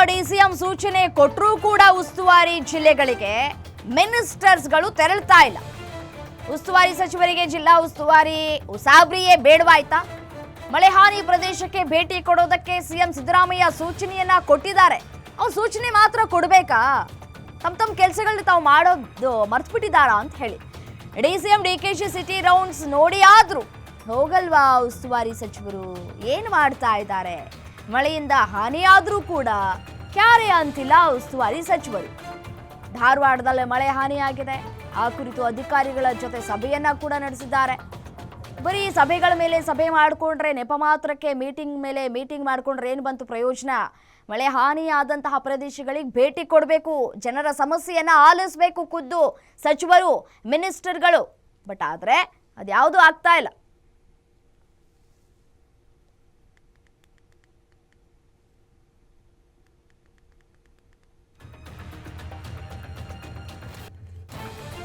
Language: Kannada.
ಡಿಸಿಎಂ ಸೂಚನೆ ಕೊಟ್ಟರೂ ಕೂಡ ಉಸ್ತುವಾರಿ ಜಿಲ್ಲೆಗಳಿಗೆ ಮಿನಿಸ್ಟರ್ಸ್ಗಳು ತೆರಳುತ್ತಾ ಇಲ್ಲ. ಉಸ್ತುವಾರಿ ಸಚಿವರಿಗೆ ಜಿಲ್ಲಾ ಉಸ್ತುವಾರಿ ಉಸಾಬ್ರಿಯೇ ಬೇಡವಾಯ್ತಾ? ಮಳೆ ಹಾನಿ ಪ್ರದೇಶಕ್ಕೆ ಭೇಟಿ ಕೊಡೋದಕ್ಕೆ ಸಿಎಂ ಸಿದ್ದರಾಮಯ್ಯ ಸೂಚನೆಯನ್ನ ಕೊಟ್ಟಿದ್ದಾರೆ. ಅವ್ರು ಸೂಚನೆ ಮಾತ್ರ ಕೊಡಬೇಕಾ? ತಮ್ಮ ಕೆಲಸಗಳನ್ನ ತಾವು ಮಾಡೋದು ಮರ್ತ್ಬಿಟ್ಟಿದ್ದಾರಾ ಅಂತ ಹೇಳಿ ಡಿಸಿಎಂ ಡಿಕೆಶಿ ಸಿಟಿ ರೌಂಡ್ಸ್ ನೋಡಿ ಆದ್ರೂ ಹೋಗಲ್ವಾ ಉಸ್ತುವಾರಿ ಸಚಿವರು? ಏನು ಮಾಡ್ತಾ ಇದ್ದಾರೆ? ಮಳೆಯಿಂದ ಹಾನಿಯಾದ್ರೂ ಕೂಡ ಕ್ಯಾರೆ ಅಂತಿಲ್ಲ ಉಸ್ತುವಾರಿ ಸಚಿವರು. ಧಾರವಾಡದಲ್ಲಿ ಮಳೆ ಹಾನಿಯಾಗಿದೆ. ಆ ಕುರಿತು ಅಧಿಕಾರಿಗಳ ಜೊತೆ ಸಭೆಯನ್ನ ಕೂಡ ನಡೆಸಿದ್ದಾರೆ. ಬರೀ ಸಭೆಗಳ ಮೇಲೆ ಸಭೆ ಮಾಡಿಕೊಂಡ್ರೆ, ನೆಪ ಮಾತ್ರಕ್ಕೆ ಮೀಟಿಂಗ್ ಮೇಲೆ ಮೀಟಿಂಗ್ ಮಾಡಿಕೊಂಡ್ರೆ ಏನು ಬಂತು ಪ್ರಯೋಜನ? ಮಳೆ ಹಾನಿಯಾದಂತಹ ಪ್ರದೇಶಗಳಿಗೆ ಭೇಟಿ ಕೊಡಬೇಕು, ಜನರ ಸಮಸ್ಯೆಯನ್ನ ಆಲಿಸಬೇಕು ಖುದ್ದು ಸಚಿವರು, ಮಿನಿಸ್ಟರ್ಗಳು. ಬಟ್ ಆದರೆ ಅದ್ಯಾವುದೂ ಆಗ್ತಾ ಇಲ್ಲ.